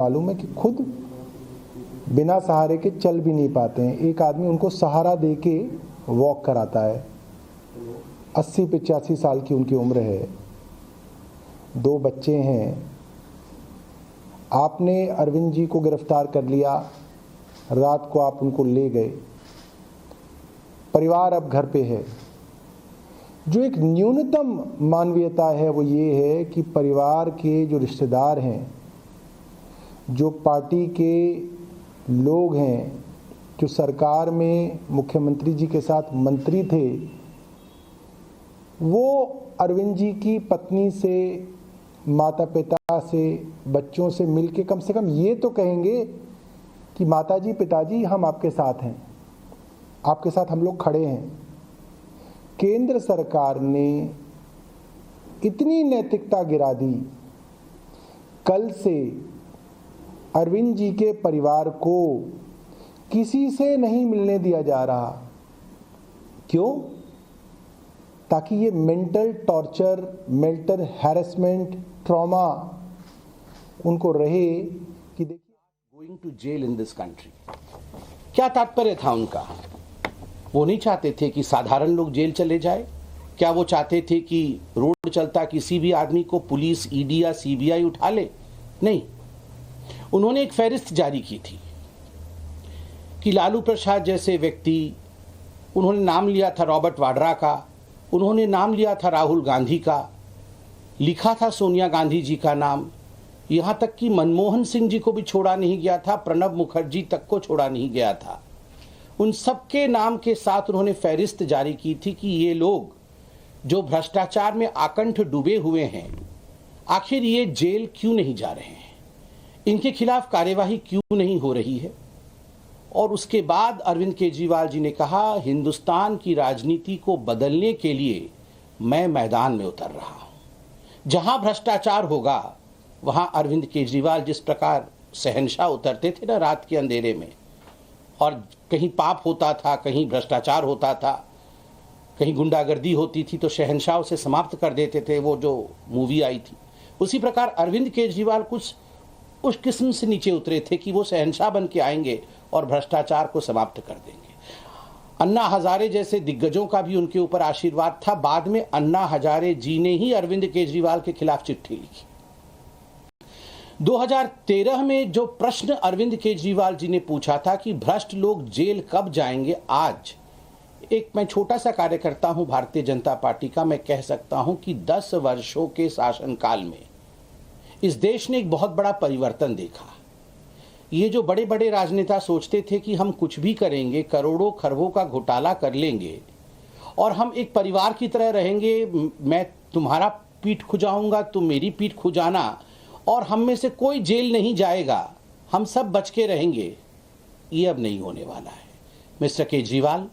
मालूम है कि खुद बिना सहारे के चल भी नहीं पाते हैं। एक आदमी उनको सहारा दे के वॉक कराता है। 80-85 साल की उनकी उम्र है, 2 बच्चे हैं। आपने अरविंद जी को गिरफ्तार कर लिया, रात को आप उनको ले गए, परिवार अब घर पे है। जो एक न्यूनतम मानवीयता है वो ये है कि परिवार के जो रिश्तेदार हैं, जो पार्टी के लोग हैं, जो सरकार में मुख्यमंत्री जी के साथ मंत्री थे, वो अरविंद जी की पत्नी से, माता पिता से, बच्चों से मिलके कम से कम ये तो कहेंगे कि माताजी पिताजी हम आपके साथ हैं, आपके साथ हम लोग खड़े हैं। केंद्र सरकार ने इतनी नैतिकता गिरा दी। कल से अरविंद जी के परिवार को किसी से नहीं मिलने दिया जा रहा। क्यों? ताकि ये mental torture, mental harassment, trauma उनको रहे कि देखिए going to jail in this country. क्या तात्पर्य था उनका? वो नहीं चाहते थे कि साधारण लोग जेल चले जाए। क्या वो चाहते थे कि रोड चलता किसी भी आदमी को पुलिस, ईडी या सीबीआई उठा ले? नहीं। उन्होंने एक फहरिस्त जारी की थी कि लालू प्रसाद जैसे व्यक्ति, उन्होंने नाम लिया था रॉबर्ट वाड्रा का, उन्होंने नाम लिया था राहुल गांधी का, लिखा था सोनिया गांधी जी का नाम, यहां तक कि मनमोहन सिंह जी को भी छोड़ा नहीं गया था, प्रणब मुखर्जी तक को छोड़ा नहीं गया था। उन सबके नाम के साथ उन्होंने फहरिस्त जारी की थी कि ये लोग जो भ्रष्टाचार में आकंठ डूबे हुए हैं, आखिर ये जेल क्यों नहीं जा रहे हैं, इनके खिलाफ कार्यवाही क्यों नहीं हो रही है। और उसके बाद अरविंद केजरीवाल जी ने कहा, हिंदुस्तान की राजनीति को बदलने के लिए मैं मैदान में उतर रहा हूं। जहां भ्रष्टाचार होगा वहां अरविंद केजरीवाल जिस प्रकार शहंशाह उतरते थे ना रात के अंधेरे में, और कहीं पाप होता था, कहीं भ्रष्टाचार होता था, कहीं गुंडागर्दी होती थी तो शहंशाह उसे समाप्त कर देते थे। वो जो मूवी आई थी, उसी प्रकार अरविंद केजरीवाल कुछ उस किस्म से नीचे उतरे थे कि वो शहंशाह बन के आएंगे और भ्रष्टाचार को समाप्त कर देंगे। अन्ना हजारे जैसे दिग्गजों का भी उनके ऊपर आशीर्वाद था। बाद में अन्ना हजारे जी ने ही अरविंद केजरीवाल के खिलाफ चिट्ठी लिखी। 2013 में जो प्रश्न अरविंद केजरीवाल जी ने पूछा था कि भ्रष्ट लोग जेल कब जाएंगे, आज एक मैं छोटा सा कार्यकर्ता हूं भारतीय जनता पार्टी का, मैं कह सकता हूं कि 10 वर्षों के शासनकाल में इस देश ने एक बहुत बड़ा परिवर्तन देखा। ये जो बड़े बड़े राजनेता सोचते थे कि हम कुछ भी करेंगे, करोड़ों खरबों का घोटाला कर लेंगे और हम एक परिवार की तरह रहेंगे, मैं तुम्हारा पीठ खुजाऊंगा, तुम मेरी पीठ खुजाना, और हम में से कोई जेल नहीं जाएगा, हम सब बच के रहेंगे, ये अब नहीं होने वाला है। Mister Kejriwal,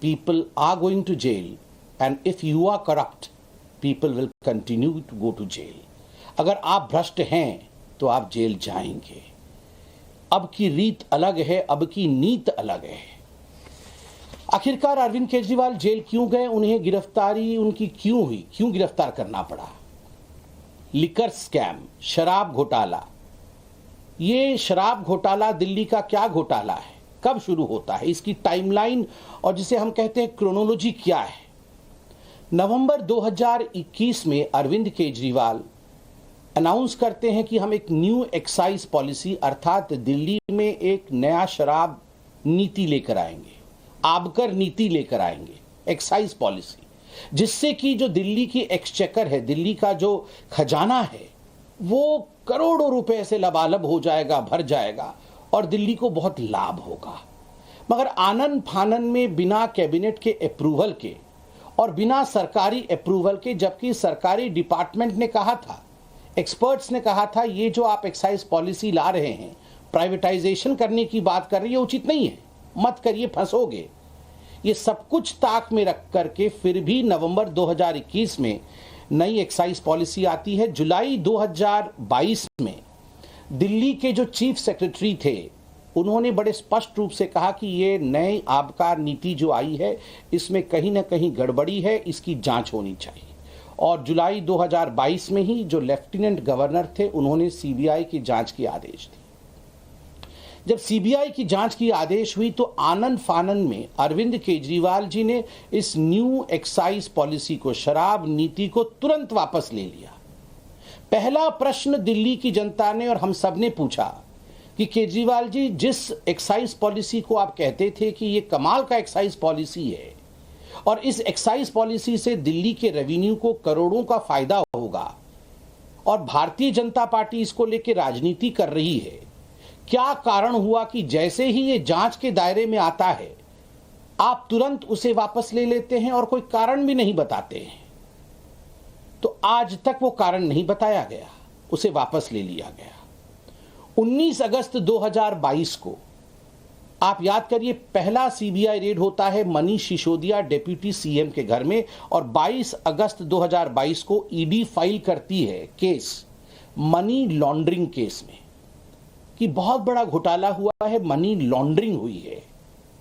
people are going to jail and if you are corrupt, people will continue to go to jail. अगर आप भ्रष्ट हैं तो आप जेल जाएंगे। अब की रीत अलग है, अब की नीत अलग है। आखिरकार अरविंद केजरीवाल जेल क्यों गए, उन्हें गिरफ्तारी उनकी क्यों हुई, क्यों गिरफ्तार करना पड़ा? लिकर स्कैम, शराब घोटाला। ये शराब घोटाला दिल्ली का क्या घोटाला है, कब शुरू होता है, इसकी टाइमलाइन और जिसे हम कहते हैं क्रोनोलॉजी क्या है? नवंबर 2021 में अरविंद केजरीवाल अनाउंस करते हैं कि हम एक न्यू एक्साइज पॉलिसी, अर्थात दिल्ली में एक नया शराब नीति लेकर आएंगे, आबकर नीति लेकर आएंगे, एक्साइज पॉलिसी, जिससे कि जो दिल्ली की एक्सचेकर है, दिल्ली का जो खजाना है, वो करोड़ों रुपए से लबालब हो जाएगा, भर जाएगा और दिल्ली को बहुत लाभ होगा। मगर आनन फानन में, बिना कैबिनेट के अप्रूवल के और बिना सरकारी अप्रूवल के, जबकि सरकारी डिपार्टमेंट ने कहा था, एक्सपर्ट्स ने कहा था, ये जो आप एक्साइज पॉलिसी ला रहे हैं, प्राइवेटाइजेशन करने की बात कर रही है, उचित नहीं है, मत करिए, फंसोगे। ये सब कुछ ताक में रख करके फिर भी नवंबर 2021 में नई एक्साइज पॉलिसी आती है। जुलाई 2022 में दिल्ली के जो चीफ सेक्रेटरी थे, उन्होंने बड़े स्पष्ट रूप से कहा कि ये नई आबकार नीति जो आई है, इसमें कहीं ना कहीं गड़बड़ी है, इसकी जांच होनी चाहिए। और जुलाई 2022 में ही जो लेफ्टिनेंट गवर्नर थे उन्होंने सीबीआई की जांच के आदेश दिए। जब सीबीआई की जांच की आदेश हुई तो आनन फानन में अरविंद केजरीवाल जी ने इस न्यू एक्साइज पॉलिसी को, शराब नीति को तुरंत वापस ले लिया। पहला प्रश्न दिल्ली की जनता ने और हम सब ने पूछा कि केजरीवाल जी, जिस एक्साइज पॉलिसी को आप कहते थे कि ये कमाल का एक्साइज पॉलिसी है और इस एक्साइज पॉलिसी से दिल्ली के रेवेन्यू को करोड़ों का फायदा होगा और भारतीय जनता पार्टी इसको लेकर राजनीति कर रही है, क्या कारण हुआ कि जैसे ही ये जांच के दायरे में आता है आप तुरंत उसे वापस ले लेते हैं और कोई कारण भी नहीं बताते हैं? तो आज तक वो कारण नहीं बताया गया, उसे वापस ले लिया गया। 19 अगस्त 2022 को आप याद करिए, पहला सीबीआई रेड होता है मनीष सिसोदिया डिप्टी सीएम के घर में और 22 अगस्त 2022 को ईडी फाइल करती है केस मनी लॉन्ड्रिंग केस में कि बहुत बड़ा घोटाला हुआ है, मनी लॉन्ड्रिंग हुई है,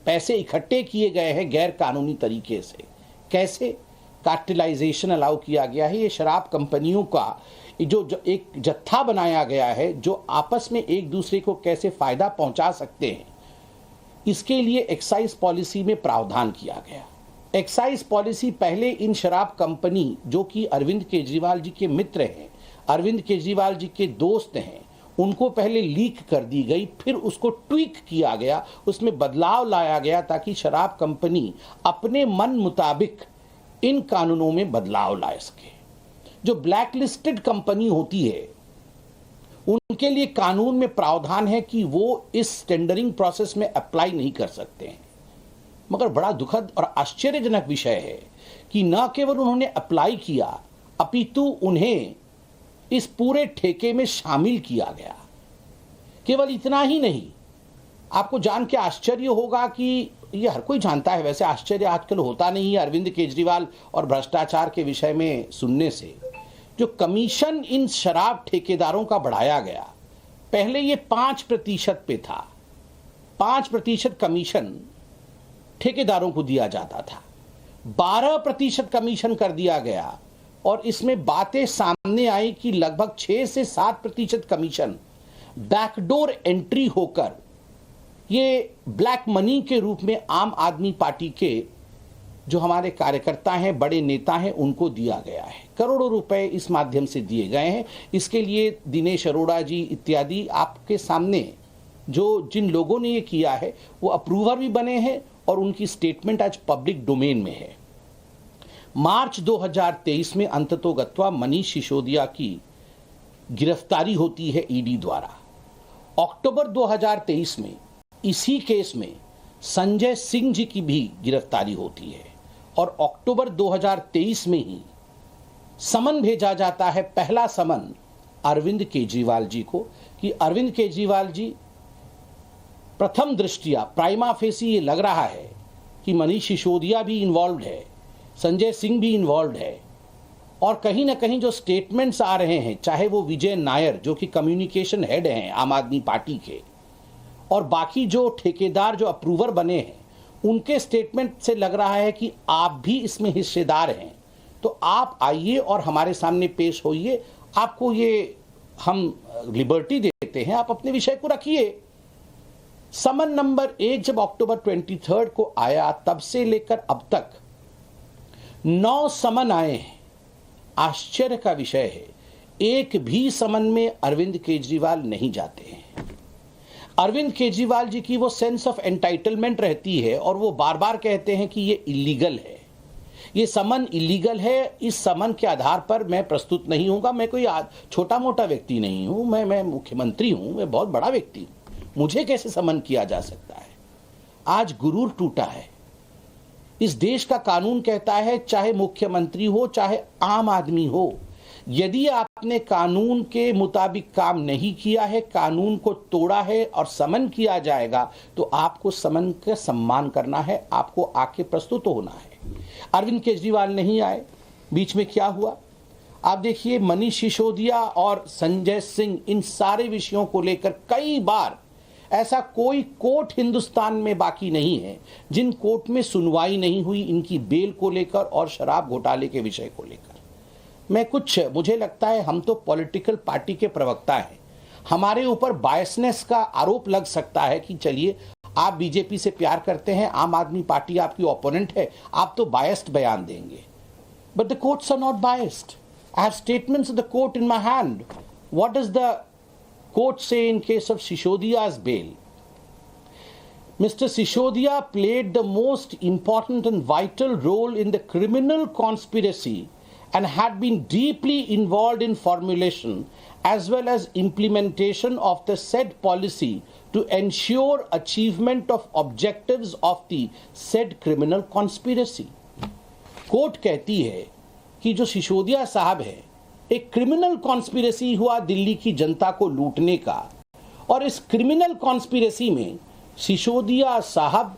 पैसे इकट्ठे किए गए हैं गैर कानूनी तरीके से। कैसे? कार्टेलाइजेशन अलाउ किया गया है। ये शराब कंपनियों का जो एक जत्था बनाया गया है जो आपस में एक दूसरे को कैसे फायदा पहुंचा सकते हैं, इसके लिए एक्साइज पॉलिसी में प्रावधान किया गया। एक्साइज पॉलिसी पहले इन शराब कंपनी जो कि अरविंद केजरीवाल जी के मित्र हैं, अरविंद केजरीवाल जी के दोस्त हैं, उनको पहले लीक कर दी गई, फिर उसको ट्वीक किया गया, उसमें बदलाव लाया गया ताकि शराब कंपनी अपने मन मुताबिक इन कानूनों में बदलाव ला सके। जो ब्लैक लिस्टेड कंपनी होती है उनके लिए कानून में प्रावधान है कि वो इस टेंडरिंग प्रोसेस में अप्लाई नहीं कर सकते हैं। मगर बड़ा दुखद और आश्चर्यजनक विषय है कि न केवल उन्होंने अप्लाई किया अपितु उन्हें इस पूरे ठेके में शामिल किया गया। केवल इतना ही नहीं, आपको जान के आश्चर्य होगा कि ये हर कोई जानता है, वैसे आश्चर्य आजकल होता नहीं है अरविंद केजरीवाल और भ्रष्टाचार के विषय में सुनने से। जो कमीशन इन शराब ठेकेदारों का बढ़ाया गया, पहले ये 5% पे था, 5% कमीशन ठेकेदारों को दिया जाता था, 12% कमीशन कर दिया गया और इसमें बातें सामने आई कि लगभग 6 से 7% कमीशन बैकडोर एंट्री होकर ये ब्लैक मनी के रूप में आम आदमी पार्टी के जो हमारे कार्यकर्ता हैं, बड़े नेता हैं, उनको दिया गया है। करोड़ों रुपए इस माध्यम से दिए गए हैं। इसके लिए दिनेश अरोड़ा जी इत्यादि आपके सामने जो जिन लोगों ने ये किया है वो अप्रूवर भी बने हैं और उनकी स्टेटमेंट आज पब्लिक डोमेन में है। मार्च 2023 में अंततोगत्वा मनीष सिसोदिया की गिरफ्तारी होती है ईडी द्वारा। अक्टूबर 2023 में इसी केस में संजय सिंह जी की भी गिरफ्तारी होती है और अक्टूबर 2023 में ही समन भेजा जाता है, पहला समन अरविंद केजरीवाल जी को कि अरविंद केजरीवाल जी, प्रथम दृष्टिया प्राइमा फेसी ये लग रहा है कि मनीष सिसोदिया भी इन्वॉल्व है, संजय सिंह भी इन्वॉल्व है और कहीं ना कहीं जो स्टेटमेंट्स आ रहे हैं, चाहे वो विजय नायर जो कि कम्युनिकेशन हेड हैं आम आदमी पार्टी के, और बाकी जो ठेकेदार जो अप्रूवर बने हैं, उनके स्टेटमेंट से लग रहा है कि आप भी इसमें हिस्सेदार हैं, तो आप आइए और हमारे सामने पेश होइए, आपको ये हम लिबर्टी देते हैं, आप अपने विषय को रखिए। समन नंबर 1 जब अक्टूबर 23 को आया, तब से लेकर अब तक 9 समन आए हैं। आश्चर्य का विषय है, एक भी समन में अरविंद केजरीवाल नहीं जाते हैं। अरविंद केजरीवाल जी की वो सेंस ऑफ एंटाइटलमेंट रहती है और वो बार बार कहते हैं कि ये इलीगल है, ये समन इलीगल है, इस समन के आधार पर मैं प्रस्तुत नहीं होऊंगा। मैं कोई छोटा मोटा व्यक्ति नहीं हूं, मैं मुख्यमंत्री हूं, मैं बहुत बड़ा व्यक्ति हूं, मुझे कैसे समन किया जा सकता है? आज गुरूर टूटा है। इस देश का कानून कहता है चाहे मुख्यमंत्री हो चाहे आम आदमी हो, यदि आपने कानून के मुताबिक काम नहीं किया है, कानून को तोड़ा है और समन किया जाएगा, तो आपको समन का सम्मान करना है, आपको आके प्रस्तुत होना है। अरविंद केजरीवाल नहीं आए, बीच में क्या हुआ आप देखिए। मनीष सिसोदिया और संजय सिंह, इन सारे विषयों को लेकर कई बार, ऐसा कोई कोर्ट हिंदुस्तान में बाकी नहीं है जिन कोर्ट में सुनवाई नहीं हुई इनकी बेल को लेकर और शराब घोटाले के विषय को लेकर। मुझे लगता है हम तो पॉलिटिकल पार्टी के प्रवक्ता हैं, हमारे ऊपर बायसनेस का आरोप लग सकता है कि चलिए आप बीजेपी से प्यार करते हैं, आम आदमी पार्टी आपकी ओपोनेंट है, आप तो बायस्ड बयान देंगे। But the courts are not biased. I have statements of the court in my hand. What does the court say in case of सिसोदिया's bail? Mr. Sishodia played the most important and vital role in the criminal conspiracy and had been deeply involved in formulation as well as implementation of the said policy to ensure achievement of objectives of the said criminal conspiracy. Court कहती है कि जो सिसोदिया साहब है, एक criminal conspiracy हुआ दिल्ली की जनता को लूटने का, और इस क्रिमिनल कॉन्स्पिरेसी में सिसोदिया साहब